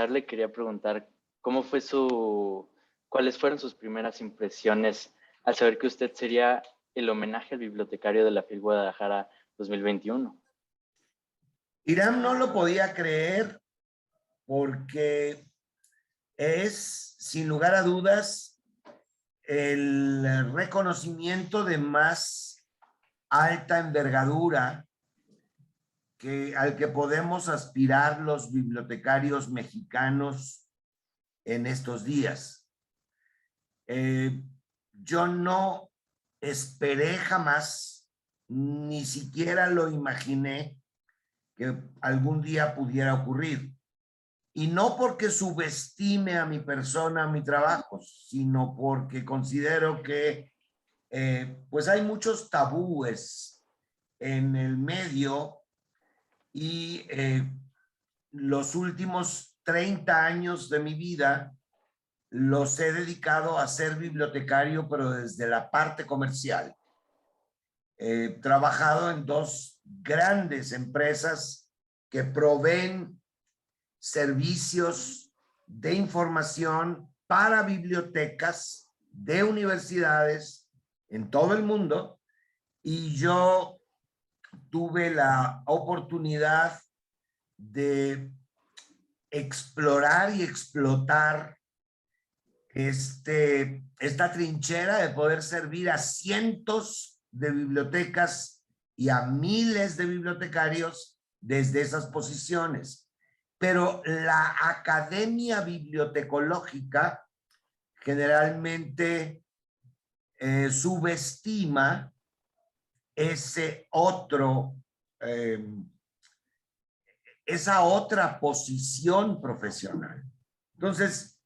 le quería preguntar cómo fue cuáles fueron sus primeras impresiones al saber que usted sería el homenaje al bibliotecario de la FIL Guadalajara 2021. Irán no lo podía creer porque es, sin lugar a dudas, el reconocimiento de más alta envergadura al que podemos aspirar los bibliotecarios mexicanos en estos días. Yo no esperé jamás, ni siquiera lo imaginé que algún día pudiera ocurrir. Y no porque subestime a mi persona, a mi trabajo, sino porque considero que pues hay muchos tabúes en el medio y los últimos 30 años de mi vida los he dedicado a ser bibliotecario, pero desde la parte comercial. He trabajado en dos grandes empresas que proveen servicios de información para bibliotecas de universidades en todo el mundo, y yo tuve la oportunidad de explorar y explotar esta trinchera de poder servir a cientos de bibliotecas y a miles de bibliotecarios desde esas posiciones. Pero la academia bibliotecológica generalmente subestima esa otra posición profesional. Entonces,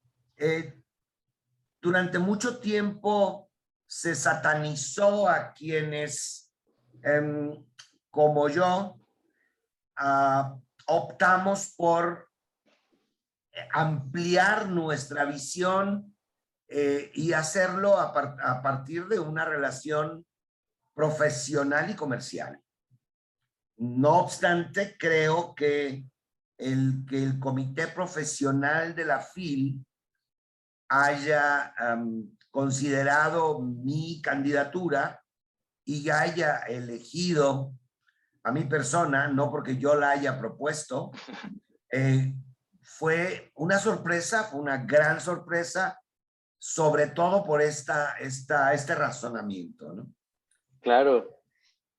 durante mucho tiempo se satanizó a quienes, como yo, optamos por ampliar nuestra visión y hacerlo a partir de una relación profesional y comercial. No obstante, creo que el comité profesional de la FIL haya considerado mi candidatura y haya elegido a mi persona, no porque yo la haya propuesto, fue una sorpresa, fue una gran sorpresa, sobre todo por este razonamiento, ¿no? Claro.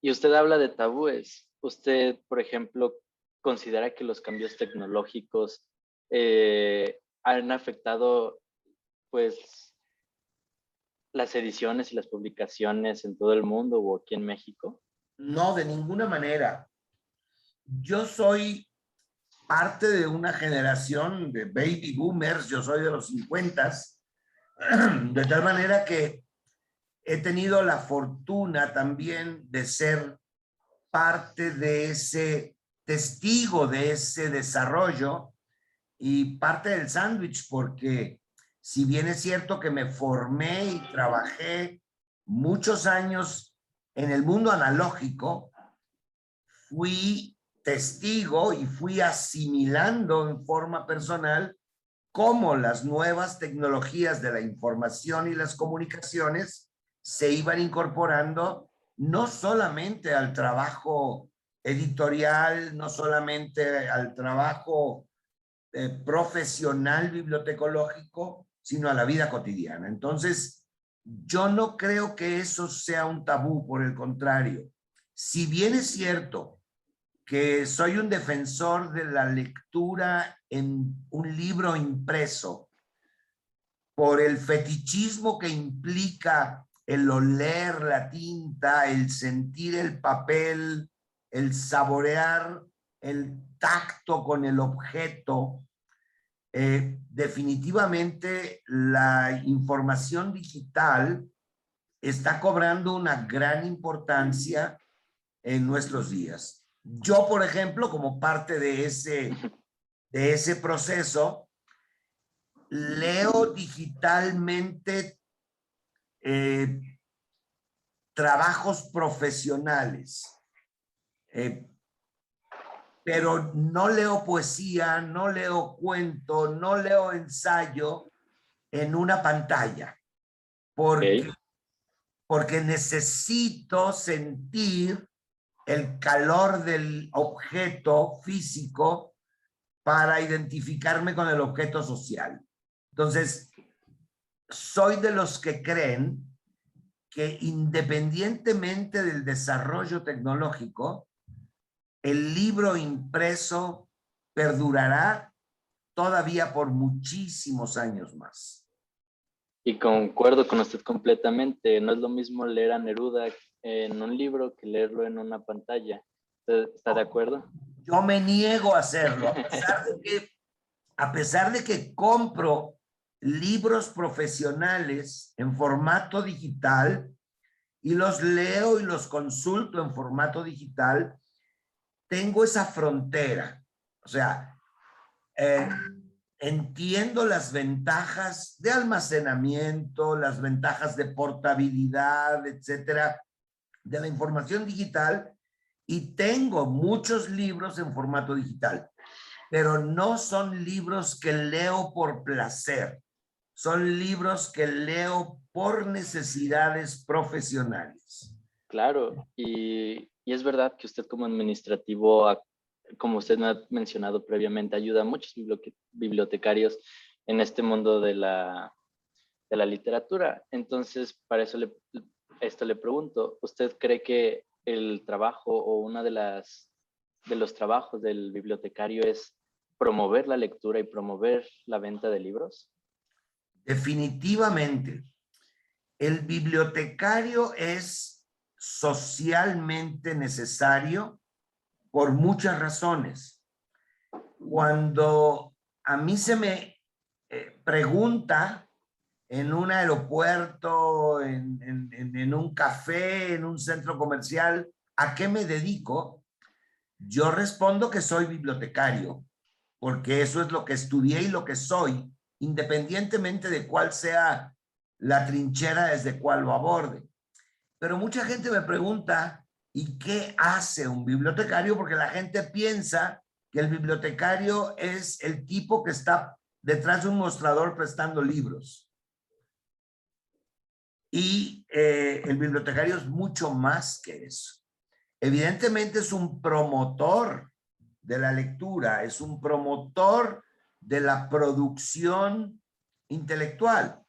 Y usted habla de tabúes. Usted, por ejemplo, considera que los cambios tecnológicos han afectado, pues, las ediciones y las publicaciones en todo el mundo o aquí en México. No, de ninguna manera. Yo soy parte de una generación de baby boomers, yo soy de los 50s, de tal manera que he tenido la fortuna también de ser parte de ese testigo de ese desarrollo y parte del sándwich, porque si bien es cierto que me formé y trabajé muchos años en el mundo analógico, fui testigo y fui asimilando en forma personal cómo las nuevas tecnologías de la información y las comunicaciones se iban incorporando no solamente al trabajo editorial, no solamente al trabajo profesional bibliotecológico, sino a la vida cotidiana. Entonces, yo no creo que eso sea un tabú, por el contrario. Si bien es cierto que soy un defensor de la lectura en un libro impreso, por el fetichismo que implica el oler la tinta, el sentir el papel, el saborear el tacto con el objeto, definitivamente la información digital está cobrando una gran importancia en nuestros días. Yo, por ejemplo, como parte de ese proceso, leo digitalmente trabajos profesionales. pero no leo poesía, no leo cuento, no leo ensayo en una pantalla, porque, Ok. porque necesito sentir el calor del objeto físico para identificarme con el objeto social. Entonces, soy de los que creen que independientemente del desarrollo tecnológico, el libro impreso perdurará todavía por muchísimos años más. Y concuerdo con usted completamente. No es lo mismo leer a Neruda en un libro que leerlo en una pantalla. ¿Usted está de acuerdo? Yo me niego a hacerlo, a pesar de que compro libros profesionales en formato digital y los leo y los consulto en formato digital, tengo esa frontera. O sea, eh, entiendo las ventajas de almacenamiento, las ventajas de portabilidad, etcétera, de la información digital, y tengo muchos libros en formato digital, pero no son libros que leo por placer, son libros que leo por necesidades profesionales. Claro, y es verdad que usted como administrativo, como usted me ha mencionado previamente, ayuda a muchos bibliotecarios en este mundo de la literatura. Entonces, para eso esto le pregunto, ¿usted cree que el trabajo o una de los trabajos del bibliotecario es promover la lectura y promover la venta de libros? Definitivamente, el bibliotecario es socialmente necesario por muchas razones. Cuando a mí se me pregunta en un aeropuerto, en un café, en un centro comercial, ¿a qué me dedico? Yo respondo que soy bibliotecario, porque eso es lo que estudié y lo que soy, independientemente de cuál sea la trinchera desde cuál lo aborde. Pero mucha gente me pregunta, ¿y qué hace un bibliotecario? Porque la gente piensa que el bibliotecario es el tipo que está detrás de un mostrador prestando libros. Y el bibliotecario es mucho más que eso. Evidentemente es un promotor de la lectura, es un promotor de la producción intelectual,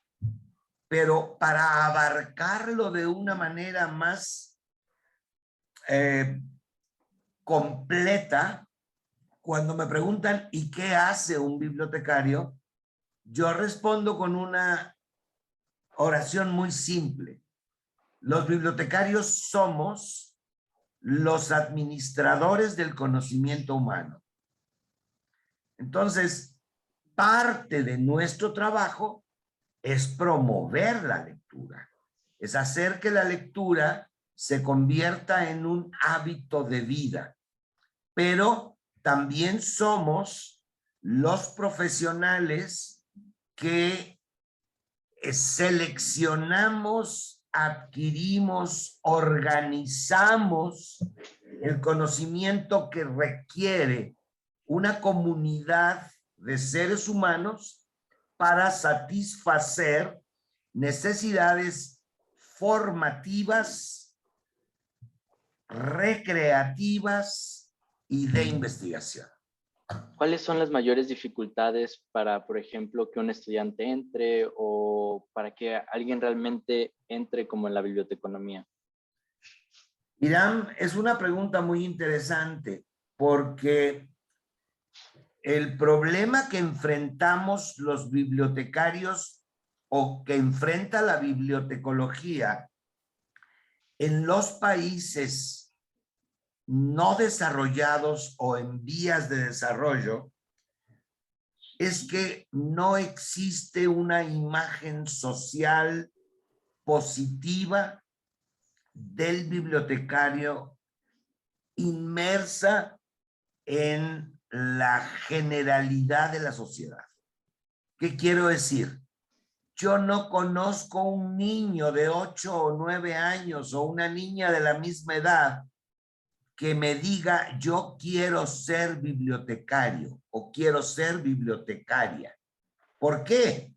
pero para abarcarlo de una manera más eh, completa, cuando me preguntan ¿y qué hace un bibliotecario? Yo respondo con una oración muy simple. Los bibliotecarios somos los administradores del conocimiento humano. Entonces, parte de nuestro trabajo es promover la lectura, es hacer que la lectura se convierta en un hábito de vida, pero también somos los profesionales que seleccionamos, adquirimos, organizamos el conocimiento que requiere una comunidad de seres humanos para satisfacer necesidades formativas, recreativas y de investigación. ¿Cuáles son las mayores dificultades para, por ejemplo, que un estudiante entre o para que alguien realmente entre como en la biblioteconomía? Irán, es una pregunta muy interesante porque el problema que enfrentamos los bibliotecarios o que enfrenta la bibliotecología en los países no desarrollados o en vías de desarrollo es que no existe una imagen social positiva del bibliotecario inmersa en la generalidad de la sociedad. ¿Qué quiero decir? Yo no conozco un niño de 8 o 9 años o una niña de la misma edad que me diga yo quiero ser bibliotecario o quiero ser bibliotecaria. ¿Por qué?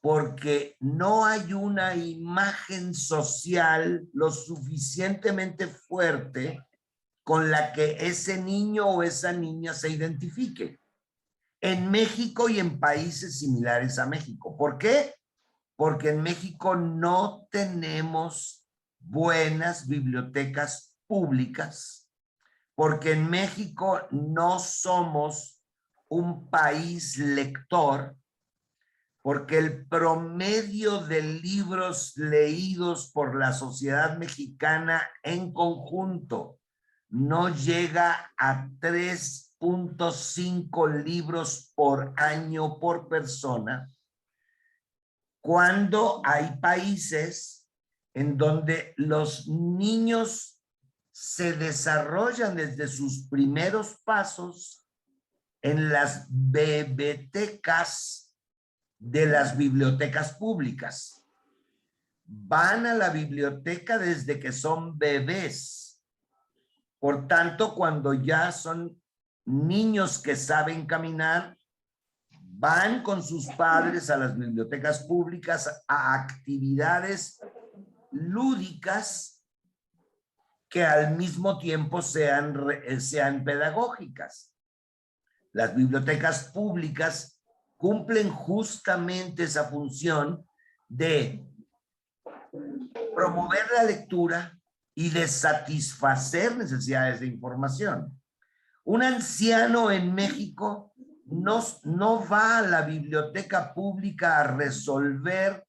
Porque no hay una imagen social lo suficientemente fuerte con la que ese niño o esa niña se identifique. En México y en países similares a México. ¿Por qué? Porque en México no tenemos buenas bibliotecas públicas, porque en México no somos un país lector, porque el promedio de libros leídos por la sociedad mexicana en conjunto no llega a 3.5 libros por año por persona, cuando hay países en donde los niños se desarrollan desde sus primeros pasos en las bibliotecas de las bibliotecas públicas. Van a la biblioteca desde que son bebés. Por tanto, cuando ya son niños que saben caminar, van con sus padres a las bibliotecas públicas a actividades lúdicas que al mismo tiempo sean pedagógicas. Las bibliotecas públicas cumplen justamente esa función de promover la lectura y de satisfacer necesidades de información. Un anciano en México no va a la biblioteca pública a resolver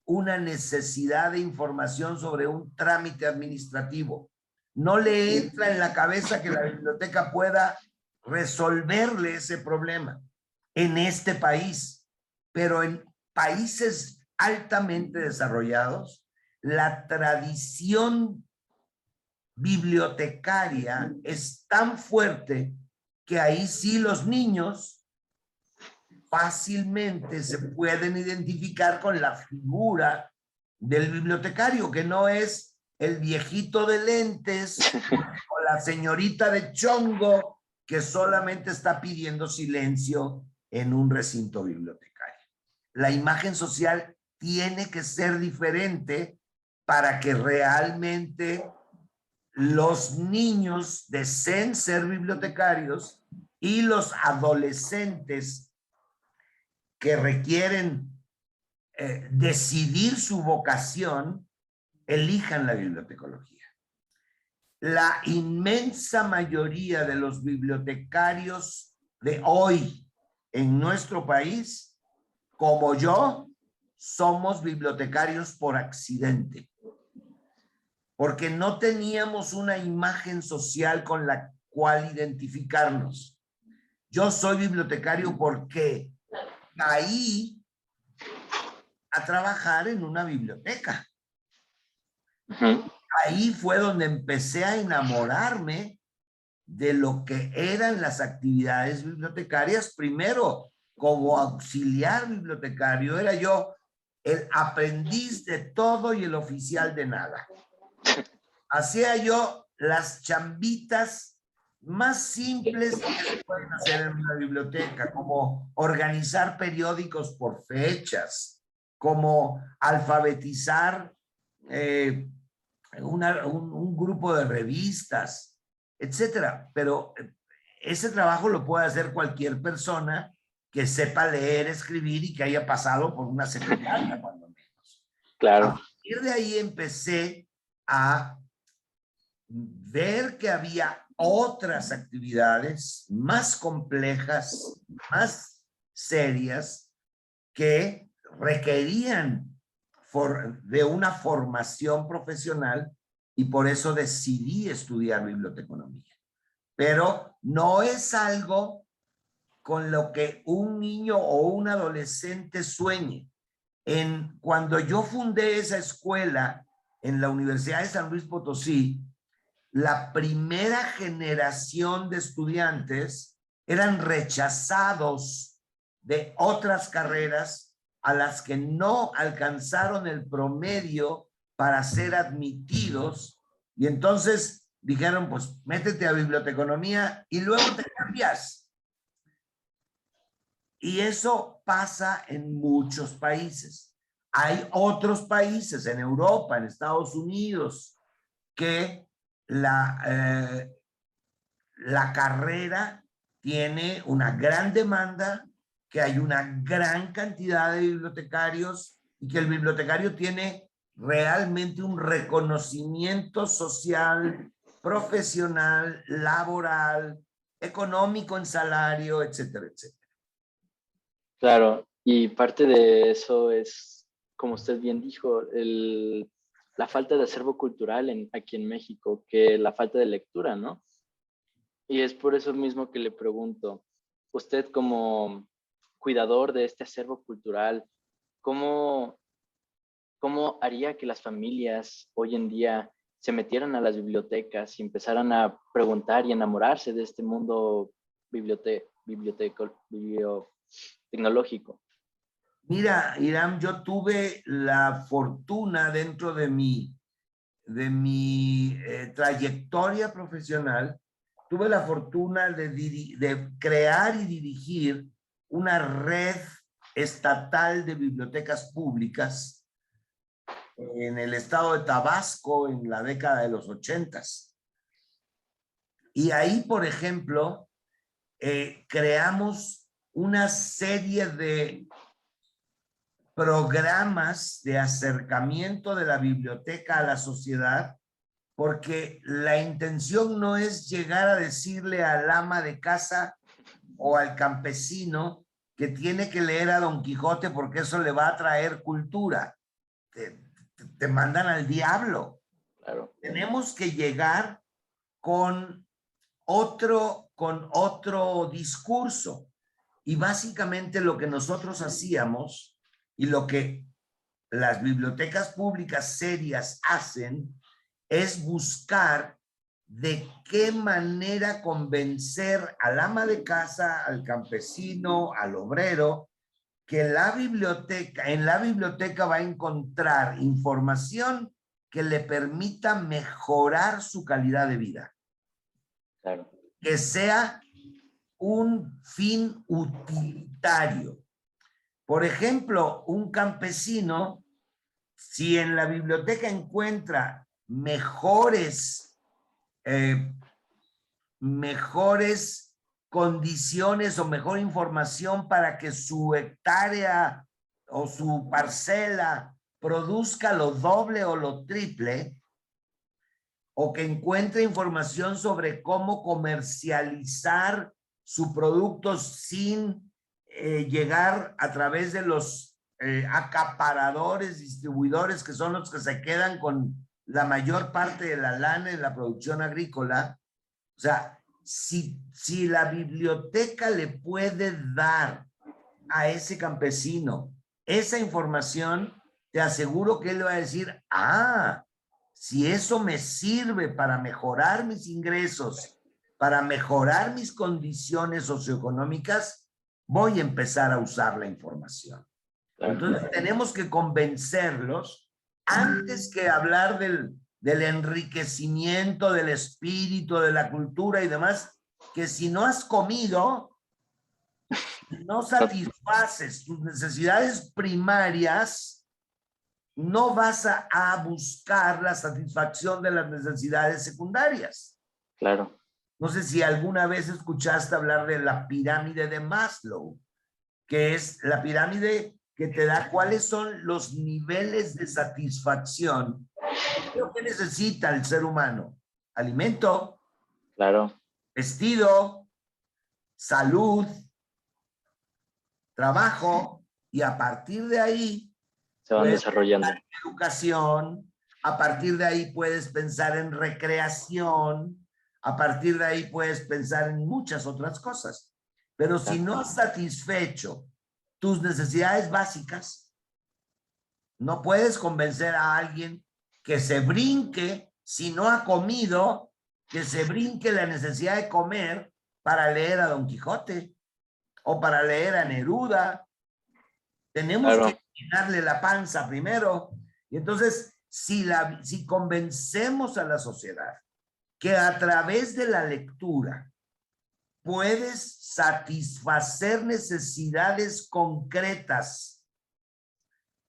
una necesidad de información sobre un trámite administrativo. No le entra en la cabeza que la biblioteca pueda resolverle ese problema en este país. Pero en países altamente desarrollados, la tradición bibliotecaria es tan fuerte que ahí sí los niños fácilmente se pueden identificar con la figura del bibliotecario, que no es el viejito de lentes o la señorita de chongo que solamente está pidiendo silencio en un recinto bibliotecario. La imagen social tiene que ser diferente para que realmente los niños deseen ser bibliotecarios y los adolescentes que requieren decidir su vocación elijan la bibliotecología. La inmensa mayoría de los bibliotecarios de hoy en nuestro país, como yo, somos bibliotecarios por accidente, porque no teníamos una imagen social con la cual identificarnos. Yo soy bibliotecario porque caí a trabajar en una biblioteca. Ahí fue donde empecé a enamorarme de lo que eran las actividades bibliotecarias. Primero, como auxiliar bibliotecario, era yo el aprendiz de todo y el oficial de nada. Hacía yo las chambitas más simples que se pueden hacer en una biblioteca, como organizar periódicos por fechas, como alfabetizar un grupo de revistas, etcétera. Pero ese trabajo lo puede hacer cualquier persona que sepa leer, escribir y que haya pasado por una secretaria, cuando menos. Claro. A partir de ahí empecé a ver que había otras actividades más complejas, más serias, que requerían de una formación profesional, y por eso decidí estudiar biblioteconomía. Pero no es algo con lo que un niño o un adolescente sueñe. Cuando yo fundé esa escuela en la Universidad de San Luis Potosí, la primera generación de estudiantes eran rechazados de otras carreras a las que no alcanzaron el promedio para ser admitidos, y entonces dijeron, pues métete a biblioteconomía y luego te cambias. Y eso pasa en muchos países. Hay otros países en Europa, en Estados Unidos, que la carrera tiene una gran demanda, que hay una gran cantidad de bibliotecarios y que el bibliotecario tiene realmente un reconocimiento social, profesional, laboral, económico en salario, etcétera, etcétera. Claro, y parte de eso es, como usted bien dijo, la falta de acervo cultural aquí en México, que la falta de lectura, ¿no? Y es por eso mismo que le pregunto, usted como cuidador de este acervo cultural, ¿cómo, cómo haría que las familias hoy en día se metieran a las bibliotecas y empezaran a preguntar y enamorarse de este mundo tecnológico? Mira, Irán, yo tuve la fortuna dentro de mi trayectoria profesional, tuve la fortuna de crear y dirigir una red estatal de bibliotecas públicas en el estado de Tabasco en la década de los 80. Y ahí, por ejemplo, creamos una serie de programas de acercamiento de la biblioteca a la sociedad, porque la intención no es llegar a decirle al ama de casa o al campesino que tiene que leer a Don Quijote porque eso le va a traer cultura. Te mandan al diablo. Claro. Tenemos que llegar con con otro discurso. Y básicamente lo que nosotros hacíamos y lo que las bibliotecas públicas serias hacen es buscar de qué manera convencer al ama de casa, al campesino, al obrero, que en la biblioteca va a encontrar información que le permita mejorar su calidad de vida. Claro. Que sea un fin utilitario. Por ejemplo, un campesino, si en la biblioteca encuentra mejores condiciones o mejor información para que su hectárea o su parcela produzca lo doble o lo triple, o que encuentre información sobre cómo comercializar su producto sin llegar a través de los acaparadores, distribuidores, que son los que se quedan con la mayor parte de la lana en la producción agrícola. O sea, si la biblioteca le puede dar a ese campesino esa información, te aseguro que él le va a decir, si eso me sirve para mejorar mis ingresos, para mejorar mis condiciones socioeconómicas, voy a empezar a usar la información. Claro. Entonces tenemos que convencerlos antes que hablar del enriquecimiento del espíritu, de la cultura y demás, que si no has comido, no satisfaces tus necesidades primarias, no vas a buscar la satisfacción de las necesidades secundarias. Claro. No sé si alguna vez escuchaste hablar de la pirámide de Maslow, que es la pirámide que te da cuáles son los niveles de satisfacción. ¿Qué que necesita el ser humano? Alimento, Claro. vestido, salud, trabajo, y a partir de ahí Se van puedes desarrollando. pensar en educación, a partir de ahí puedes pensar en recreación, a partir de ahí puedes pensar en muchas otras cosas. Pero si no has satisfecho tus necesidades básicas, no puedes convencer a alguien que se brinque, si no ha comido, que se brinque la necesidad de comer para leer a Don Quijote o para leer a Neruda. Tenemos que llenarle la panza primero. Y entonces, si convencemos a la sociedad que a través de la lectura puedes satisfacer necesidades concretas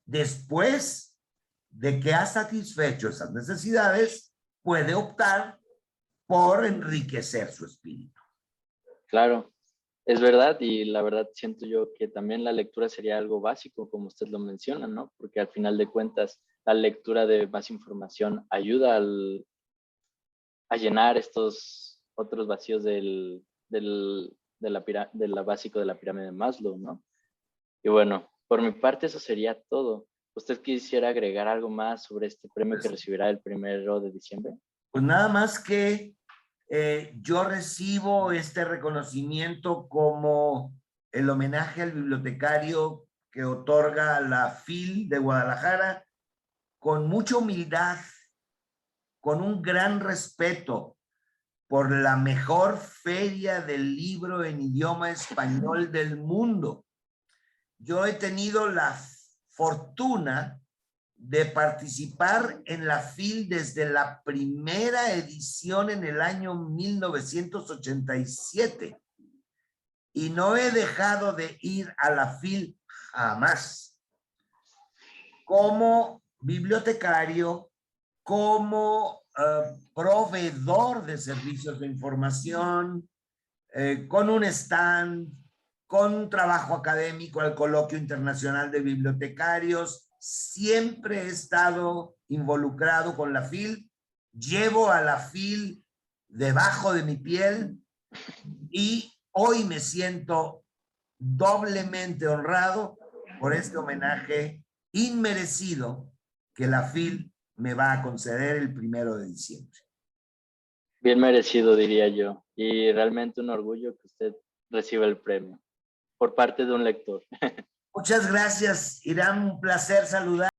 después de que has satisfecho esas necesidades, puede optar por enriquecer su espíritu. Claro, es verdad, y la verdad siento yo que también la lectura sería algo básico, como usted lo menciona, ¿no? Porque al final de cuentas, la lectura de más información ayuda a llenar estos otros vacíos de la básico de la pirámide de Maslow, ¿no? Y bueno, por mi parte eso sería todo. ¿Usted quisiera agregar algo más sobre este premio que recibirá el 1 de diciembre? Pues nada más que yo recibo este reconocimiento como el homenaje al bibliotecario que otorga la FIL de Guadalajara con mucha humildad, con un gran respeto por la mejor feria del libro en idioma español del mundo. Yo he tenido la fortuna de participar en la FIL desde la primera edición en el año 1987 y no he dejado de ir a la FIL jamás. Como bibliotecario, como proveedor de servicios de información, con un stand, con un trabajo académico al Coloquio Internacional de Bibliotecarios, siempre he estado involucrado con la FIL, llevo a la FIL debajo de mi piel y hoy me siento doblemente honrado por este homenaje inmerecido que la FIL me va a conceder el 1 de diciembre. Bien merecido, diría yo, y realmente un orgullo que usted reciba el premio por parte de un lector. Muchas gracias, Irán, un placer saludar.